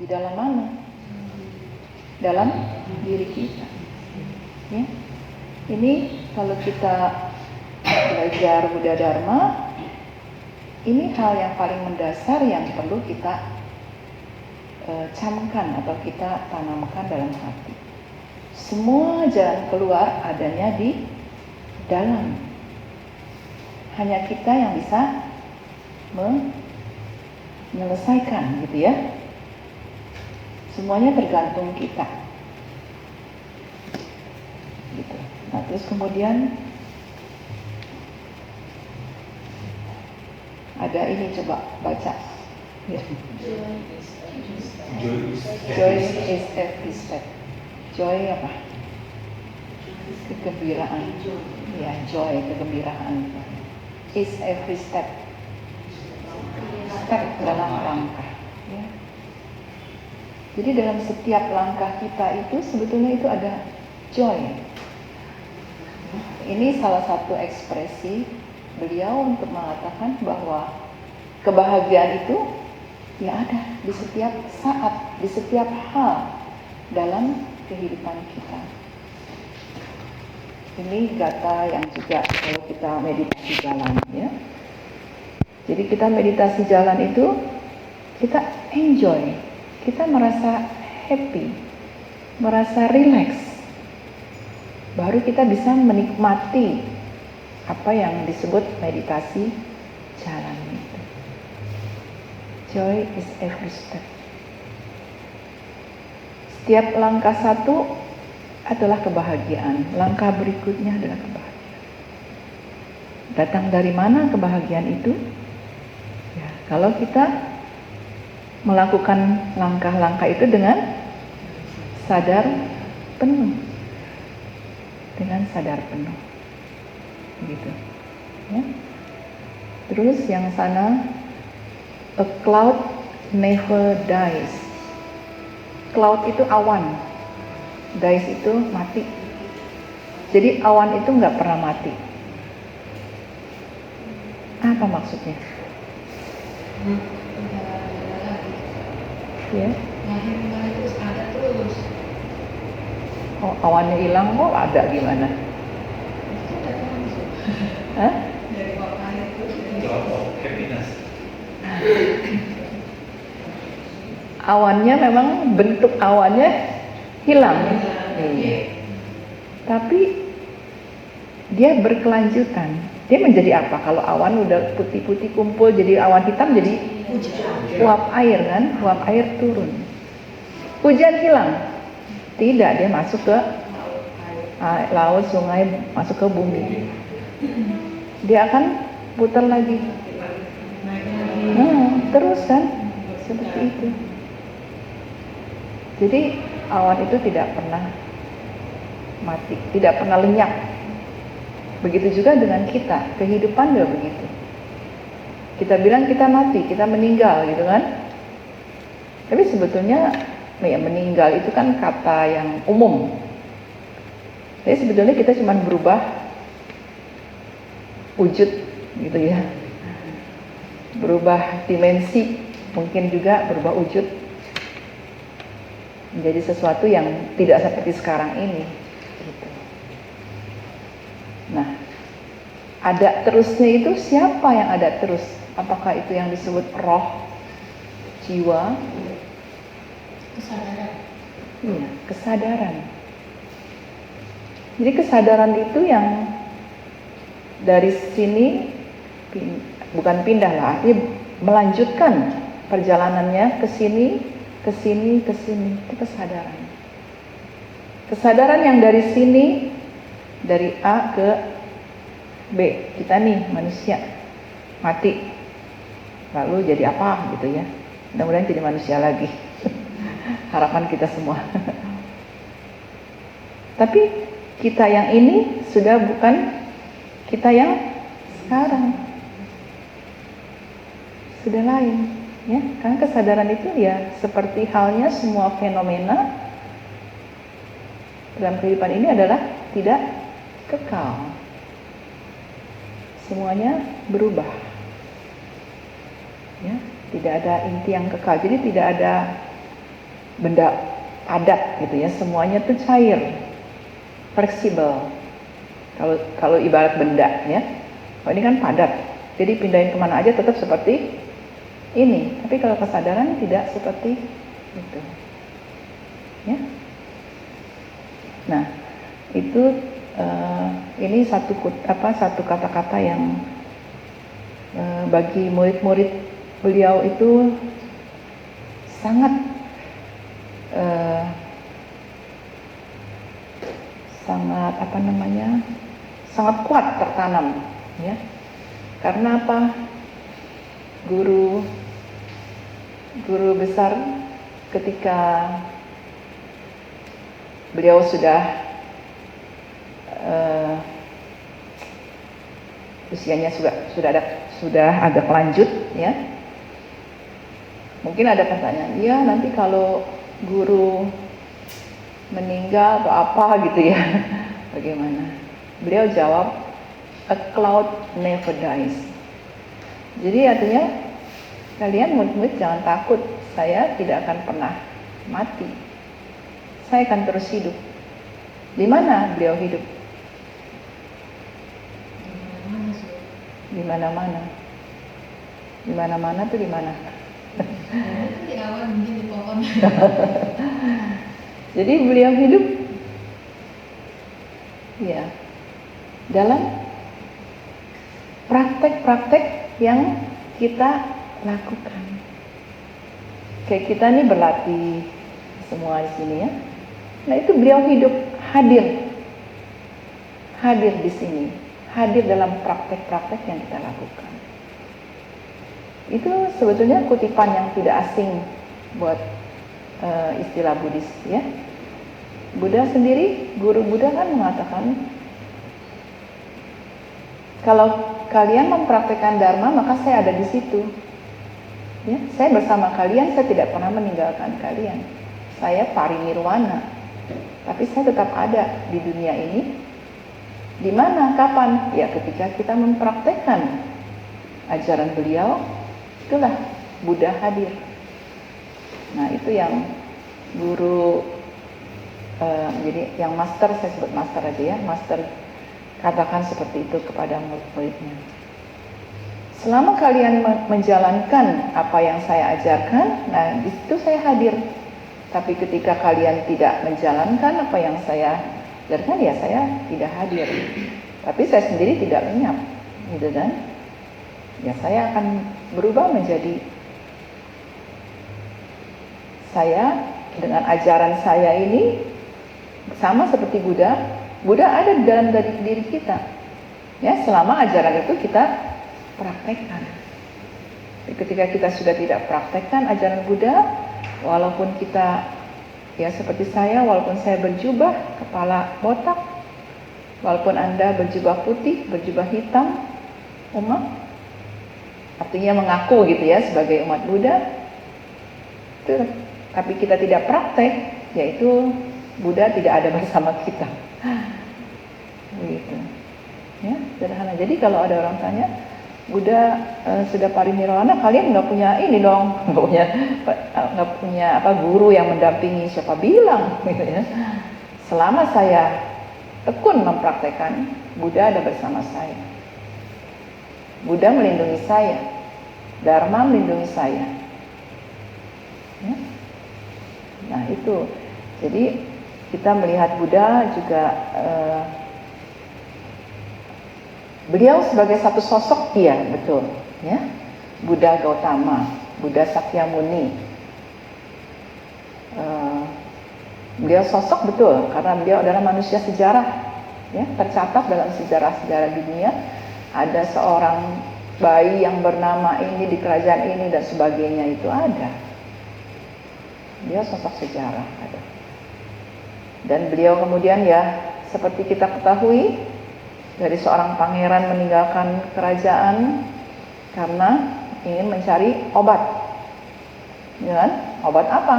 dalam mana? Dalam diri kita. Ya. Ini kalau kita belajar Buddha Dharma, ini hal yang paling mendasar yang perlu kita camkan atau kita tanamkan dalam hati. Semua jalan keluar adanya di dalam. Hanya kita yang bisa menyelesaikan, gitu ya. Semuanya tergantung kita. Gitu. Nah, terus kemudian ada ini, coba baca. Ya. Joy is every step. Joy apa? Kegembiraan. Ya, joy, kegembiraan. Is every step. Step dalam langkah. Ya. Jadi dalam setiap langkah kita itu sebetulnya itu ada joy. Ini salah satu ekspresi beliau untuk mengatakan bahwa kebahagiaan itu ya ada di setiap saat, di setiap hal dalam kehidupan kita. Ini kata yang juga kalau kita meditasi jalan, ya. Jadi kita meditasi jalan itu kita enjoy, kita merasa happy, merasa relax. Baru kita bisa menikmati apa yang disebut meditasi jalan itu. Joy is every step. Setiap langkah satu adalah kebahagiaan. Langkah berikutnya adalah kebahagiaan. Datang dari mana kebahagiaan itu? Ya, kalau kita melakukan langkah-langkah itu dengan sadar penuh. Dengan sadar penuh. Begitu. Ya. Terus yang sana, a cloud never dies. Cloud itu awan, dies itu mati. Jadi awan itu nggak pernah mati. Apa maksudnya? Ya. Terus ada terus. Oh, awannya hilang kok ada gimana? Hah? Dari waktu itu. Cloud of happiness. Awannya memang bentuk awannya hilang. Tapi dia berkelanjutan. Dia menjadi apa? Kalau awan udah putih-putih kumpul jadi awan hitam, jadi uap air kan? Uap air turun. Hujan hilang? Tidak, dia masuk ke laut, sungai, masuk ke bumi. Dia akan putar lagi. Terus kan? Seperti itu. Jadi awan itu tidak pernah mati, tidak pernah lenyap. Begitu juga dengan kita, kehidupan juga begitu. Kita bilang kita mati, kita meninggal gitu kan. Tapi sebetulnya ya, meninggal itu kan kata yang umum. Jadi sebetulnya kita cuma berubah wujud gitu ya. Berubah dimensi, mungkin juga berubah wujud menjadi sesuatu yang tidak seperti sekarang ini gitu. Nah, ada terusnya itu siapa yang ada terus? Apakah itu yang disebut roh, jiwa? Kesadaran. Iya, kesadaran. Jadi kesadaran itu yang dari sini bukan pindah lah, artinya melanjutkan perjalanannya ke sini, ke sini, ke sini. Itu kesadaran. Kesadaran yang dari sini, dari A ke B. Kita nih manusia mati, lalu jadi apa gitu ya? Mudah-mudahan jadi manusia lagi. Harapan kita semua. Tapi kita yang ini sudah bukan kita yang sekarang. Sudah lain, ya. Karena kesadaran itu ya seperti halnya semua fenomena dalam kehidupan ini adalah tidak kekal. Semuanya berubah. Ya, tidak ada inti yang kekal. Jadi tidak ada benda padat gitu ya, semuanya tuh cair, fleksibel. Kalau ibarat benda ya, kalau ini kan padat, jadi pindahin kemana aja tetap seperti ini. Tapi kalau kesadaran tidak seperti itu, ya. Nah, itu ini satu kata-kata yang bagi murid-murid beliau itu sangat sangat kuat tertanam, ya. Karena apa? Guru besar ketika beliau sudah usianya sudah agak lanjut, ya. Mungkin ada pertanyaan, ya nanti kalau guru meninggal atau apa gitu ya, bagaimana? Beliau jawab, a cloud never dies. Jadi artinya kalian murid-murid jangan takut, saya tidak akan pernah mati. Saya akan terus hidup. Di mana beliau hidup? Di mana-mana. Di mana-mana tuh di mana? Itu di awal mungkin di pohon. Jadi beliau hidup ya dalam praktek-praktek yang kita lakukan. Kayak kita nih berlatih semua di sini ya. Nah itu beliau hidup hadir di sini, hadir dalam praktek-praktek yang kita lakukan. Itu sebetulnya kutipan yang tidak asing buat istilah Buddhis ya. Buddha sendiri, guru Buddha kan mengatakan, kalau kalian mempraktekkan Dharma maka saya ada di situ. Ya, saya bersama kalian, saya tidak pernah meninggalkan kalian. Saya parinirwana. Tapi saya tetap ada di dunia ini. Di mana? Kapan? Ya ketika kita mempraktekkan ajaran beliau, itulah Buddha hadir. Nah itu yang guru, jadi yang master, saya sebut master aja ya, master katakan seperti itu kepada murid-muridnya. Selama kalian menjalankan apa yang saya ajarkan, nah di situ saya hadir. Tapi ketika kalian tidak menjalankan apa yang saya ajarkan, ya saya tidak hadir. Tapi saya sendiri tidak lenyap, gitu kan? Ya saya akan berubah menjadi saya dengan ajaran saya ini sama seperti Buddha. Buddha ada di dalam diri kita. Ya, selama ajaran itu kita praktekkan. Ketika kita sudah tidak praktekkan ajaran Buddha, walaupun kita ya seperti saya, walaupun saya berjubah kepala botak, walaupun Anda berjubah putih, berjubah hitam, umat, artinya mengaku gitu ya sebagai umat Buddha, itu, tapi kita tidak praktek, yaitu Buddha tidak ada bersama kita. Begitu. Ya, sederhana. Jadi kalau ada orang tanya, Buddha sudah parinirwana, kalian nggak punya ini dong, nggak punya guru yang mendampingi, siapa bilang gitu ya. Selama saya tekun mempraktekkan, Buddha ada bersama saya. Buddha melindungi saya, Dharma melindungi saya. Ya? Nah itu, jadi kita melihat Buddha juga beliau sebagai satu sosok, iya betul, ya. Buddha Gautama, Buddha Sakyamuni. Beliau sosok betul karena beliau adalah manusia sejarah, ya, tercatat dalam sejarah-sejarah dunia. Ada seorang bayi yang bernama ini di kerajaan ini dan sebagainya, itu ada. Dia sosok sejarah ada. Dan beliau kemudian ya seperti kita ketahui, dari seorang pangeran meninggalkan kerajaan karena ingin mencari obat. Ya kan? Obat apa?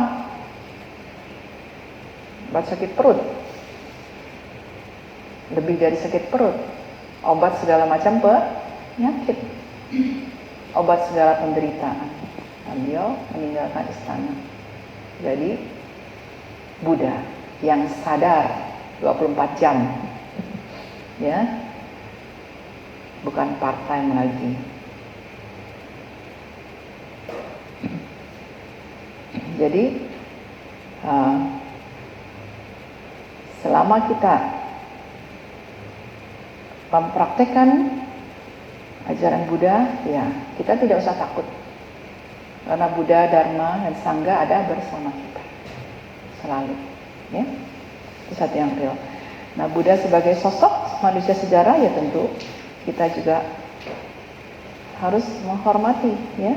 Obat sakit perut. Lebih dari sakit perut. Obat segala macam penyakit. Obat segala penderitaan. Dan beliau meninggalkan istana. Jadi Buddha yang sadar 24 jam. Ya. Bukan part-time lagi. Jadi selama kita mempraktekkan ajaran Buddha, ya kita tidak usah takut. Karena Buddha, Dharma, dan Sangha ada bersama kita selalu, ya. Itu satu yang real. Nah, Buddha sebagai sosok manusia sejarah, ya tentu kita juga harus menghormati, ya.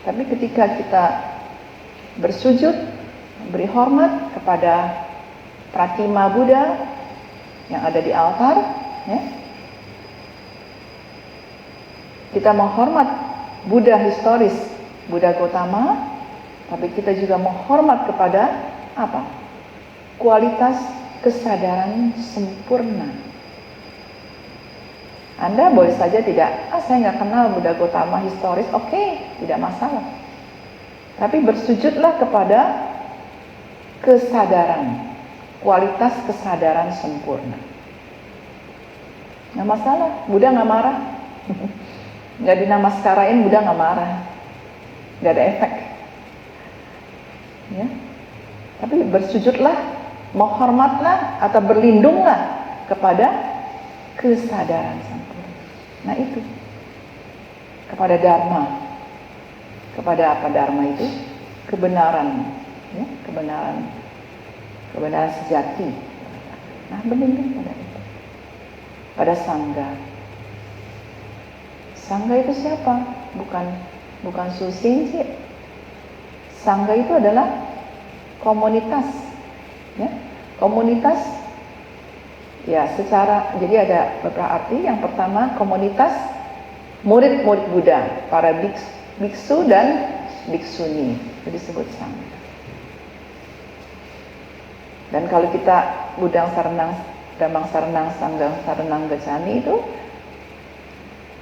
Tapi ketika kita bersujud, beri hormat kepada pratima Buddha yang ada di altar, ya. Kita menghormat Buddha historis, Buddha Gautama, tapi kita juga menghormat kepada apa? Kualitas kesadaran sempurna. Anda boleh saja tidak, saya nggak kenal Buddha Gautama historis, oke, tidak masalah. Tapi bersujudlah kepada kesadaran, kualitas kesadaran sempurna. Nggak masalah, Buddha nggak marah. Nggak dinamaskarain, Buddha nggak marah. Nggak ada efek. Ya. Tapi bersujudlah, menghormatlah atau berlindunglah kepada kesadaran sempurna. Nah itu. Kepada Dharma. Kepada apa Dharma itu? Kebenaran. Ya, kebenaran sejati. Nah, berlindung pada itu. Pada Sangha. Sangha itu siapa? Bukan Susing sih. Sangha itu adalah komunitas, ya. Komunitas, ya secara, jadi ada beberapa arti. Yang pertama, komunitas murid-murid Buddha, para biksu dan biksuni, itu disebut Sangha. Dan kalau kita Buddhang Saranang, Dhammang Saranang, Sanghang Saranang Gacchami itu,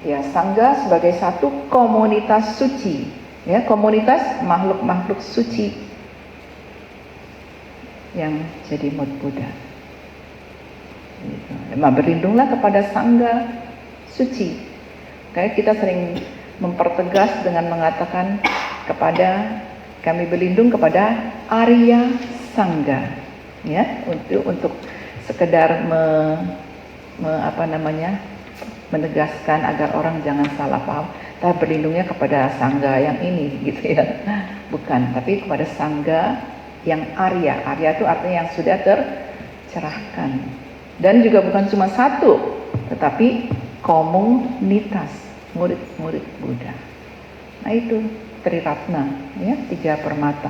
ya Sangha sebagai satu komunitas suci, ya, komunitas makhluk-makhluk suci yang jadi murid Buddha. Gitu. Berlindunglah kepada Sangha suci. Kayak kita sering mempertegas dengan mengatakan kepada kami berlindung kepada Arya Sangha, ya, untuk sekedar menegaskan agar orang jangan salah paham. Kita berlindungnya kepada Sangha yang ini, gitu ya. Bukan, tapi kepada Sangha yang Arya. Arya itu artinya yang sudah tercerahkan. Dan juga bukan cuma satu, tetapi komunitas murid-murid Buddha. Nah itu Triratna, ya, 3 permata.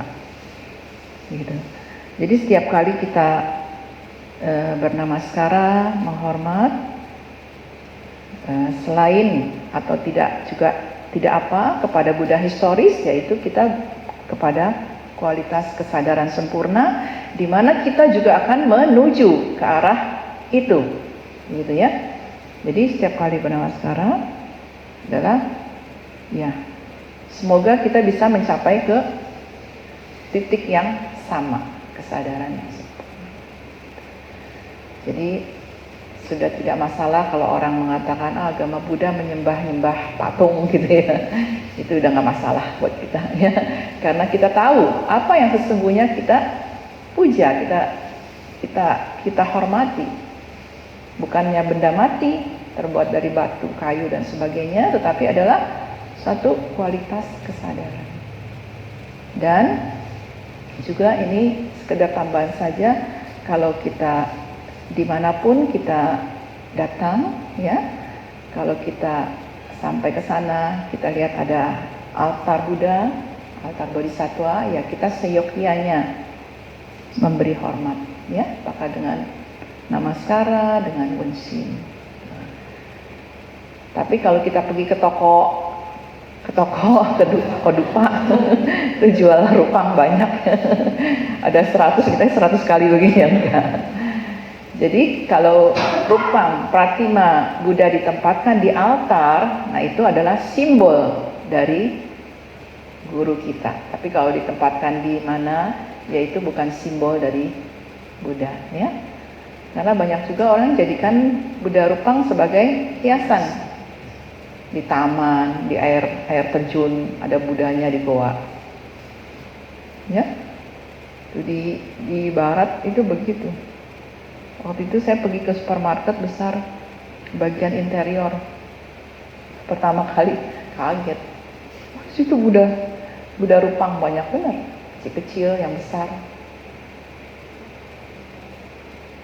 Gitu. Jadi setiap kali kita bernamaskara, menghormat, selain atau tidak apa kepada Buddha historis, yaitu kita kepada kualitas kesadaran sempurna, di mana kita juga akan menuju ke arah itu, gitu ya. Jadi setiap kali bernamaskara adalah, ya, semoga kita bisa mencapai ke titik yang sama, kesadaran yang sempurna. Jadi sudah tidak masalah kalau orang mengatakan agama Buddha menyembah-nyembah patung, gitu ya. Itu udah nggak masalah buat kita, ya. Karena kita tahu apa yang sesungguhnya kita puja, kita hormati. Bukannya benda mati terbuat dari batu, kayu dan sebagainya, tetapi adalah satu kualitas kesadaran. Dan juga ini sekedar tambahan saja, kalau kita dimanapun kita datang, ya, kalau kita sampai ke sana, kita lihat ada altar Buddha, altar Bodhisattva, ya kita seyogyanya memberi hormat, ya, apakah dengan namaskara, dengan wenshin. Tapi kalau kita pergi ke toko dupa itu jual rupang banyak. Ada 100, kita 100 kali begini, ya enggak. Jadi kalau rupang pratima Buddha ditempatkan di altar, nah itu adalah simbol dari guru kita. Tapi kalau ditempatkan di mana, yaitu bukan simbol dari Buddha, ya. Karena banyak juga orang jadikan Buddha Rupang sebagai hiasan. Di taman, di air terjun ada Budanya di goa. Ya. Itu di barat itu begitu. Waktu itu saya pergi ke supermarket besar bagian interior. Pertama kali kaget. Di situ Buddha Rupang banyak benar. Kecil, yang besar.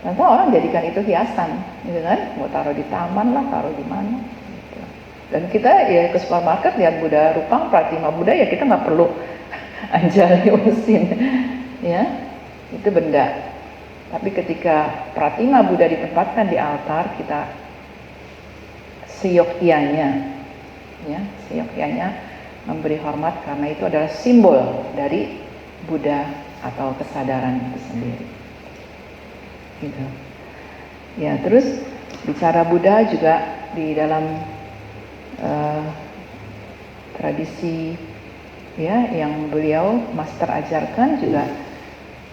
Nanti orang jadikan itu hiasan, gitu kan? Mau taruh di taman lah, taruh di mana. Gitu. Dan kita ya ke supermarket lihat Buddha Rupang, Pratima Buddha, ya kita nggak perlu anjali usin, ya itu benda. Tapi ketika Pratima Buddha ditempatkan di altar, kita seyogyanya, ya seyogyanya memberi hormat karena itu adalah simbol dari Buddha atau kesadaran itu sendiri. Gitu. Ya, terus bicara Buddha juga di dalam tradisi ya yang beliau master ajarkan juga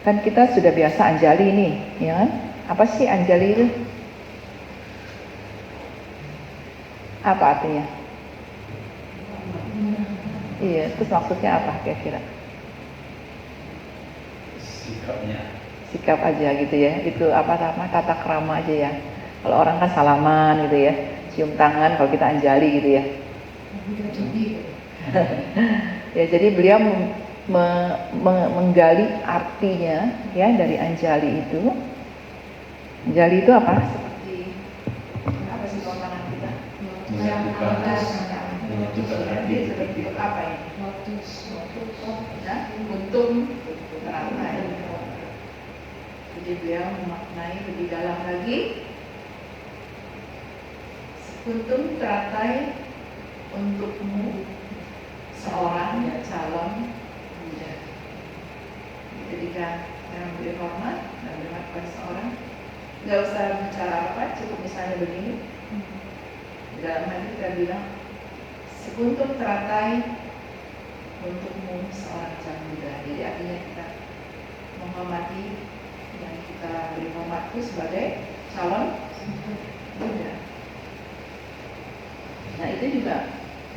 kan kita sudah biasa anjali nih, ya kan? Apa sih anjali itu? Apa artinya? Iya, terus maksudnya apa kira-kira? Sikapnya. Sikap aja gitu ya, itu apa nama tata krama aja ya. Kalau orang kan salaman gitu ya, cium tangan kalau kita anjali gitu ya. Ya jadi beliau menggali artinya ya dari anjali itu. Anjali itu apa? Seperti apa sih tangan kita? Menyatukan hati. Seperti apa ini? Untung teratai. Jadi beliau memaknai lebih dalam lagi. Untung teratai untukmu seorang calon Buddha. Ketika yang beri hormat dan berhormat pada seorang, nggak usah bicara apa, cukup misalnya begini. Di dalam hati kita bilang, sekuntum teratai untukmu seorang calon Buddha. Jadi artinya kita menghormati yang kita beri hormat itu sebagai calon Buddha. Nah itu juga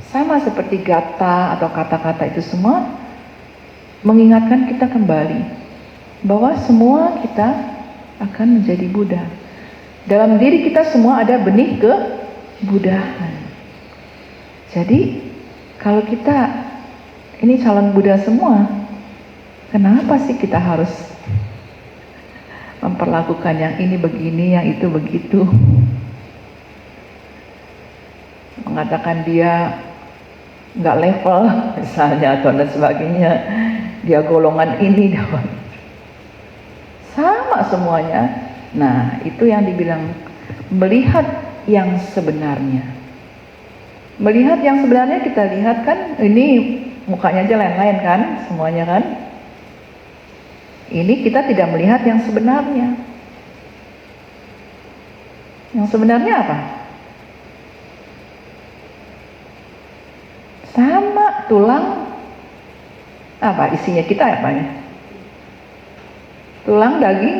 sama seperti gata atau kata-kata itu semua mengingatkan kita kembali bahwa semua kita akan menjadi Buddha. Dalam diri kita semua ada benih kebuddhaan. Jadi kalau kita ini calon Buddha semua, kenapa sih kita harus memperlakukan yang ini begini, yang itu begitu? Mengatakan dia nggak level misalnya atau dan sebagainya, dia golongan ini sama semuanya. Nah itu yang dibilang melihat yang sebenarnya. Melihat yang sebenarnya kita lihat kan ini mukanya aja lain-lain kan semuanya kan. Ini kita tidak melihat yang sebenarnya. Yang sebenarnya apa? Sama tulang, apa isinya kita apa ya? Tulang, daging,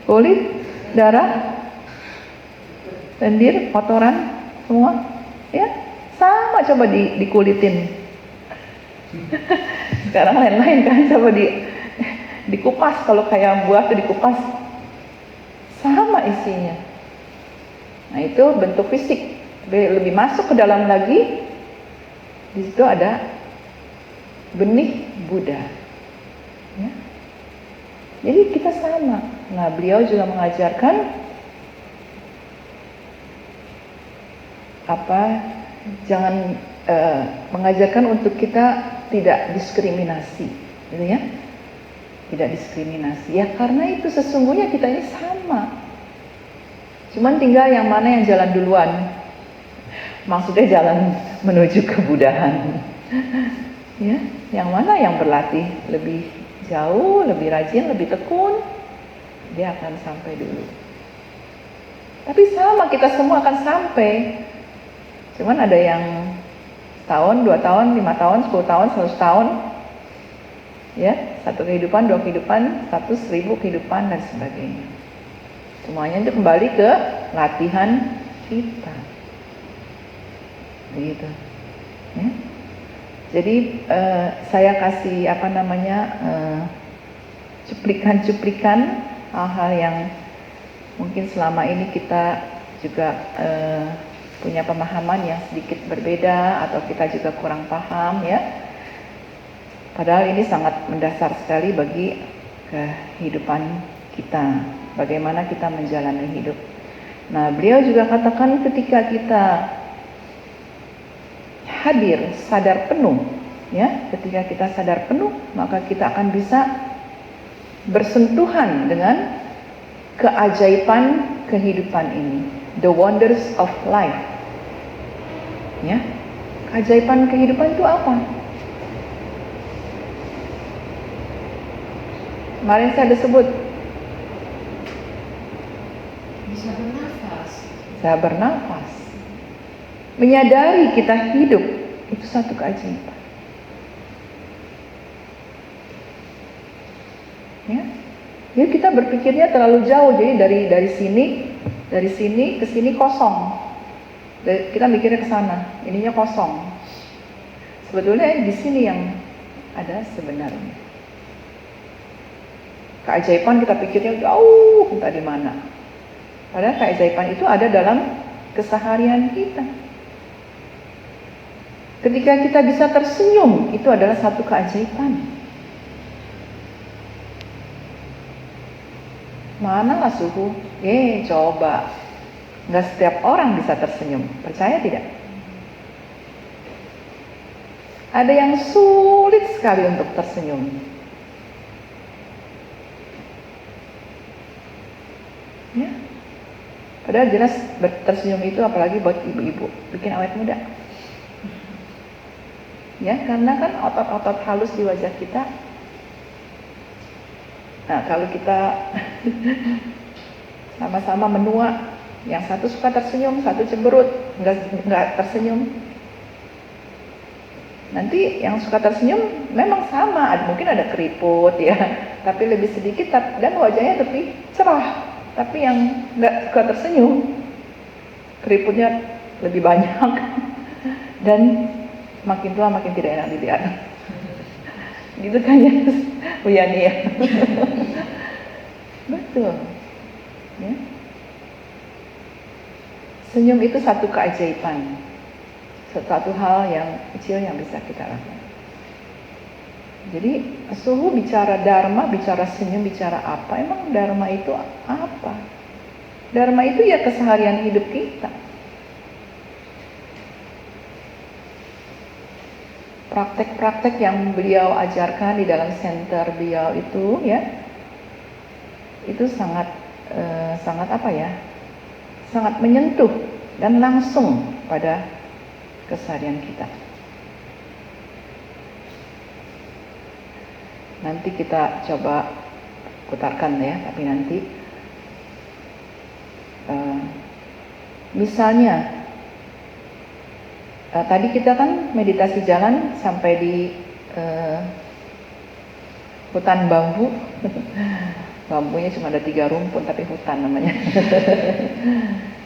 kulit, darah, lendir, kotoran, semua, ya sama coba dikulitin. Sekarang lain-lain kan, coba dikupas kalau kayak buah tuh dikupas, sama isinya. Nah itu bentuk fisik, lebih masuk ke dalam lagi. Di situ ada benih Buddha. Ya. Jadi kita sama. Nah, beliau juga mengajarkan jangan mengajarkan untuk kita tidak diskriminasi, gitu ya. Tidak diskriminasi. Ya karena itu sesungguhnya kita ini sama. Cuman tinggal yang mana yang jalan duluan. Maksudnya jalan menuju kebuddhaan. Ya, yang mana yang berlatih lebih jauh, lebih rajin, lebih tekun, dia akan sampai dulu. Tapi sama, kita semua akan sampai. Cuman ada yang tahun, 2 tahun, 5 tahun, 10 tahun, 100 tahun. Ya, satu kehidupan, dua kehidupan, 100.000 kehidupan dan sebagainya. Semuanya itu kembali ke latihan kita. Begitu. Ya. Jadi saya kasih cuplikan-cuplikan hal-hal yang mungkin selama ini kita juga punya pemahaman yang sedikit berbeda atau kita juga kurang paham ya. Padahal ini sangat mendasar sekali bagi kehidupan kita, bagaimana kita menjalani hidup. Nah, beliau juga katakan ketika kita hadir, sadar penuh, ya, ketika kita sadar penuh, maka kita akan bisa bersentuhan dengan keajaiban kehidupan ini, the wonders of life. Ya, keajaiban kehidupan itu apa? Kemarin saya ada sebut, Bisa bernafas. saya bernafas. Menyadari kita hidup, itu satu keajaiban. Ya. Jadi kita berpikirnya terlalu jauh, jadi dari sini ke sini kosong. Kita mikirnya ke sana, ininya kosong. Sebetulnya di sini yang ada sebenarnya. Keajaiban kita pikirnya jauh entah di mana. Padahal keajaiban itu ada dalam keseharian kita. Ketika kita bisa tersenyum, itu adalah satu keajaiban. Manalah suhu? Coba. Nggak setiap orang bisa tersenyum. Percaya tidak? Ada yang sulit sekali untuk tersenyum. Ya. Padahal jelas tersenyum itu apalagi buat ibu-ibu, bikin awet muda. Ya, karena kan otot-otot halus di wajah kita. Nah, kalau kita sama-sama menua, yang satu suka tersenyum, satu cemberut, nggak tersenyum. Nanti yang suka tersenyum memang sama, mungkin ada keriput ya, tapi lebih sedikit dan wajahnya lebih cerah. Tapi yang nggak suka tersenyum, keriputnya lebih banyak dan makin tua makin tidak enak dilihat. Gitu kan ya, Bu Yani ya. Betul. Ya. Senyum itu satu keajaiban, satu hal yang kecil yang bisa kita lakukan. Jadi suhu bicara dharma, bicara senyum, bicara apa? Emang dharma itu apa? Dharma itu ya keseharian hidup kita. Praktek-praktek yang beliau ajarkan di dalam center beliau itu ya, itu sangat sangat menyentuh dan langsung pada keseharian kita. Nanti kita coba putarkan ya, tapi nanti misalnya tadi kita kan meditasi jalan sampai di hutan bambu. Bambunya cuma ada 3 rumpun tapi hutan namanya.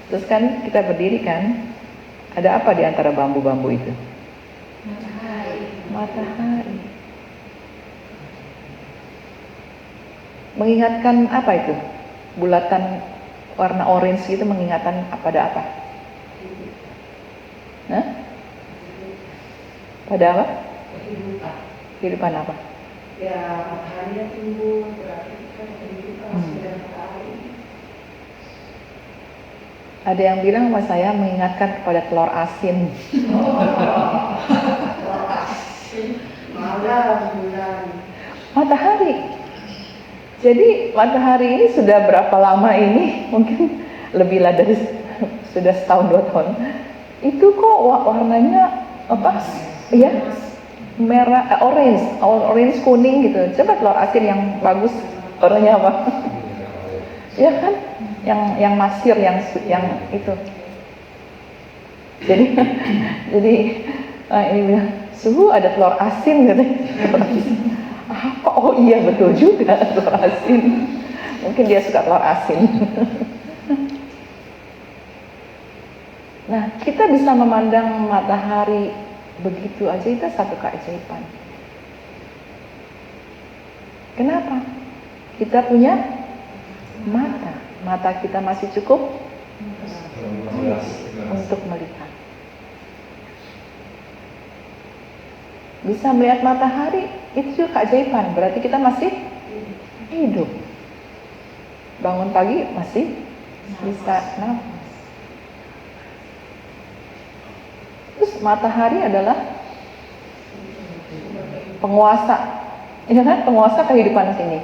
Terus kan kita berdiri kan, ada apa di antara bambu-bambu itu? Matahari. Mengingatkan apa itu? Bulatan warna orange itu mengingatkan pada apa? Hah? Pada apa? Kehidupan apa? Ya, mataharinya tumbuh, berarti kan kehidupan sudah matahari. Ada yang bilang sama saya mengingatkan kepada telur asin. Telur asin, malam, bulan. Matahari. Jadi matahari ini sudah berapa lama ini? Mungkin lebih lah dari sudah setahun 2 tahun. Itu kok warnanya apa? Iya, merah, orange kuning gitu. Coba telur asin yang bagus warnanya apa? Ya kan? Yang masir, yang itu. Jadi ini bilang, suhu ada telur asin gitu. Apa Oh iya betul juga, telur asin. Mungkin dia suka telur asin. Nah, kita bisa memandang matahari begitu aja, itu satu keajaiban. Kenapa? Kita punya mata kita masih cukup untuk melihat. Bisa melihat matahari, itu juga keajaiban, berarti kita masih hidup. Bangun pagi masih bisa nafas. Terus matahari adalah penguasa, ya kan? Penguasa kehidupan sini.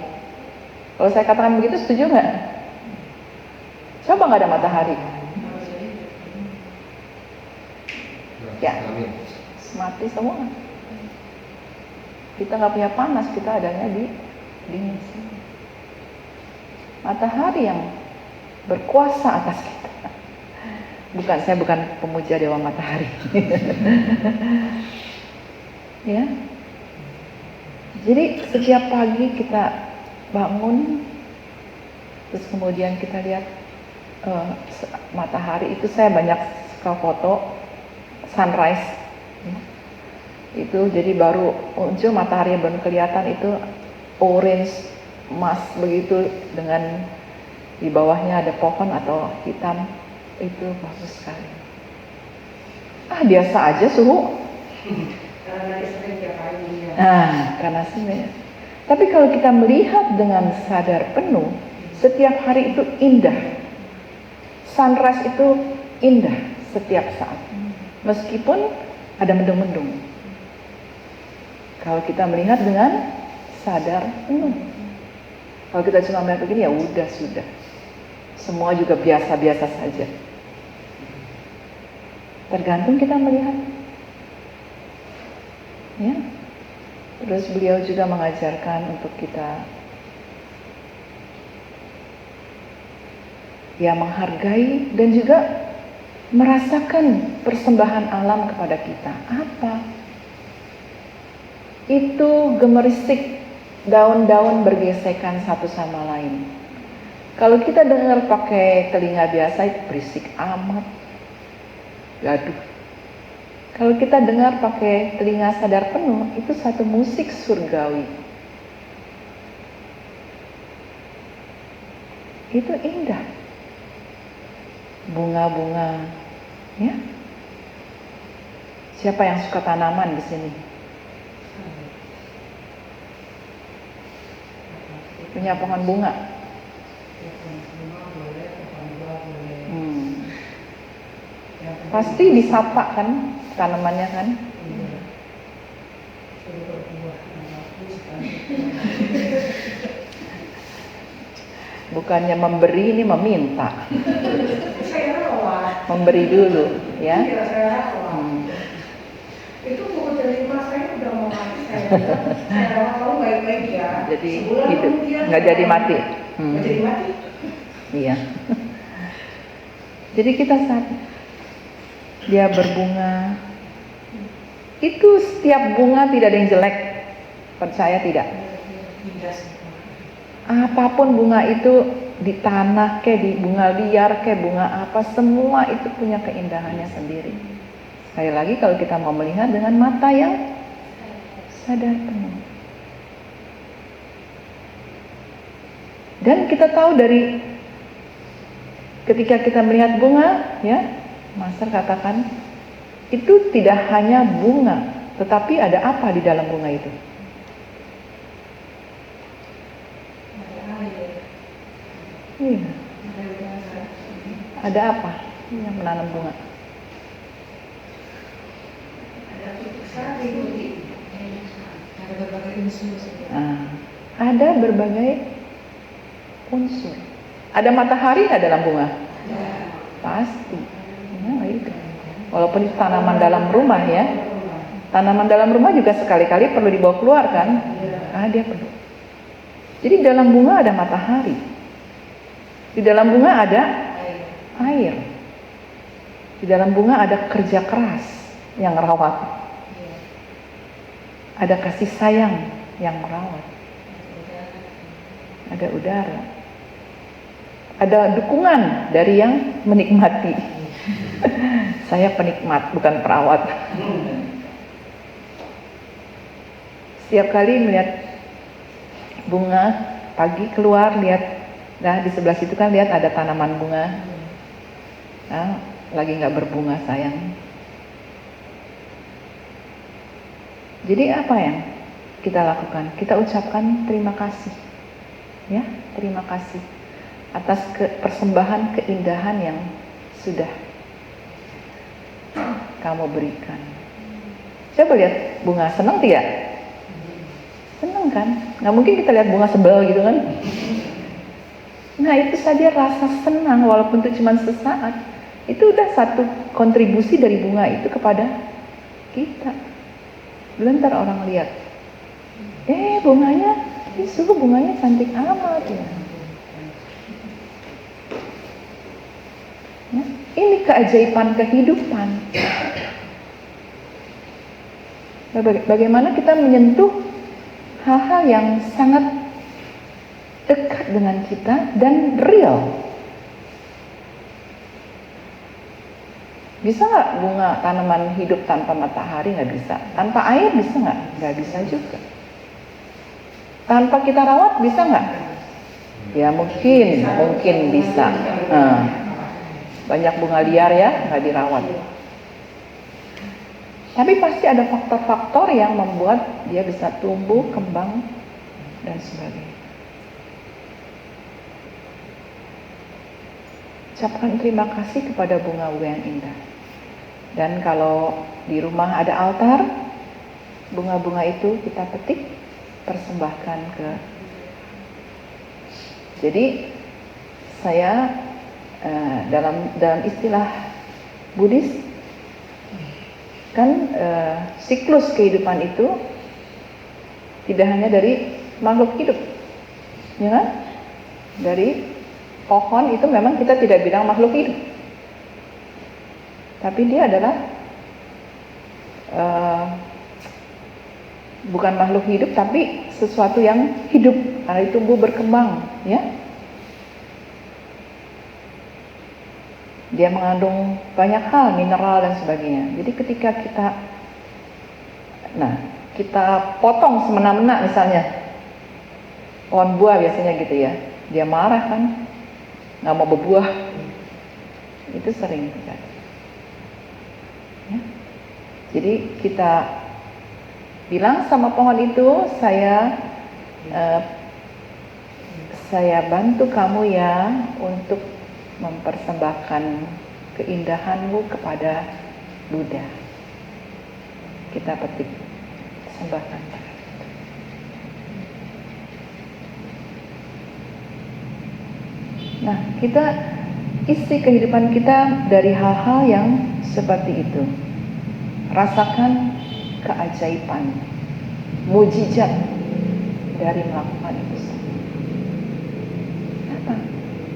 Kalau saya katakan begitu, setuju nggak? Coba nggak ada matahari, ya mati semua. Kita nggak punya panas, kita adanya di dingin sini. Matahari yang berkuasa atas kita. Saya bukan pemuja dewa matahari. Ya. Jadi setiap pagi kita bangun, terus kemudian kita lihat matahari. Itu saya banyak suka foto sunrise. Itu jadi baru muncul matahari yang belum kelihatan, itu orange emas begitu, dengan di bawahnya ada pohon atau hitam. Itu bagus sekali. Biasa aja suhu. Karena sering. Tapi kalau kita melihat dengan sadar penuh, setiap hari itu indah. Sunrise itu indah setiap saat. Meskipun ada mendung-mendung. Kalau kita melihat dengan sadar penuh. Kalau kita cuma melihat begini, ya udah sudah. Semua juga biasa-biasa saja. Tergantung kita melihat. Ya. Terus beliau juga mengajarkan untuk kita ya menghargai dan juga merasakan persembahan alam kepada kita. Apa? Itu gemerisik daun-daun bergesekan satu sama lain. Kalau kita dengar pakai telinga biasa itu berisik amat, gaduh. Kalau kita dengar pakai telinga sadar penuh, itu satu musik surgawi. Itu indah. Bunga-bunga, ya. Siapa yang suka tanaman di sini? Punya pohon bunga? Pasti disapa kan tanamannya kan? Bukannya memberi, ini meminta. Saya rawat. Memberi dulu, ya. Iya, saya rawat. Itu buku terima saya udah mau mati. Saya rawat kamu baik-baik ya. Jadi sebulan hidup, kemudian nggak jadi mati. Nggak jadi mati. Iya. Jadi kita saat dia berbunga, itu setiap bunga tidak ada yang jelek, percaya tidak? Apapun bunga itu, di tanah kayak di bunga liar kayak bunga apa, semua itu punya keindahannya sendiri. Sekali lagi kalau kita mau melihat dengan mata yang sadar penuh. Dan kita tahu dari ketika kita melihat bunga, ya, Master katakan itu tidak hanya bunga, tetapi ada apa di dalam bunga itu? Iya. Ada apa yang menanam bunga? Ada berbagai unsur. Ada berbagai unsur. Ada matahari nggak dalam bunga? Pasti. Ya, itu. Walaupun itu tanaman dalam rumah ya. Tanaman dalam rumah juga sekali-kali perlu dibawa keluar kan? Dia perlu. Jadi dalam bunga ada matahari. Di dalam bunga ada air. Di dalam bunga ada kerja keras yang merawat. Ada kasih sayang yang merawat. ada udara, ada dukungan dari yang menikmati. Saya penikmat, bukan perawat. Setiap kali melihat bunga, pagi keluar lihat, nah di sebelah situ kan lihat ada tanaman bunga, nah, lagi nggak berbunga sayang. Jadi apa yang kita lakukan? Kita ucapkan terima kasih, ya, terima kasih atas persembahan keindahan yang sudah kamu berikan. Coba lihat bunga, senang tidak? Senang kan? Nggak mungkin kita lihat bunga sebel gitu kan? Nah itu saja rasa senang, walaupun itu cuma sesaat, itu udah satu kontribusi dari bunga itu kepada kita. Belum ntar orang lihat, bunganya, suhu bunganya cantik amat ya. Ya, ini keajaiban kehidupan. Bagaimana kita menyentuh hal-hal yang sangat dekat dengan kita dan real. Bisa nggak bunga tanaman hidup tanpa matahari? Nggak bisa. Tanpa air bisa nggak? Nggak bisa juga. Tanpa kita rawat bisa nggak? Ya mungkin bisa. Banyak bunga liar ya, nggak dirawat. Tapi pasti ada faktor-faktor yang membuat dia bisa tumbuh, kembang, dan sebagainya. Ucapkan terima kasih kepada bunga-bunga yang indah. Dan kalau di rumah ada altar, bunga-bunga itu kita petik, persembahkan ke. Jadi saya dalam istilah Buddhis kan siklus kehidupan itu tidak hanya dari makhluk hidup, ya kan? Dari pohon itu memang kita tidak bilang makhluk hidup, tapi dia adalah bukan makhluk hidup, tapi sesuatu yang hidup karena tumbuh berkembang, ya. Dia mengandung banyak hal, mineral dan sebagainya. Jadi ketika kita potong semena-mena misalnya pohon buah biasanya gitu ya, dia marah kan, nggak mau berbuah. Itu sering terjadi. Ya. Jadi kita bilang sama pohon itu, saya bantu kamu ya untuk mempersembahkan keindahanmu kepada Buddha. Kita petik, persembahkan. Nah, kita isi kehidupan kita dari hal-hal yang seperti itu. Rasakan keajaiban, mujizat dari melakukan itu. Apa?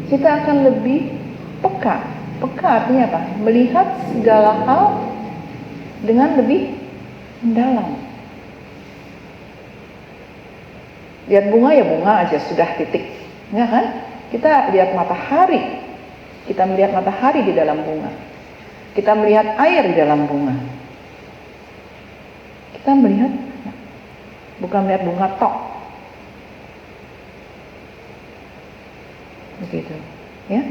Kita akan lebih peka. Peka artinya apa? Melihat segala hal dengan lebih mendalam. Lihat bunga ya bunga aja sudah titik, ya kan? Kita lihat matahari, kita melihat matahari di dalam bunga. Kita melihat air di dalam bunga. Kita melihat, bukan melihat bunga tok. Begitu, ya.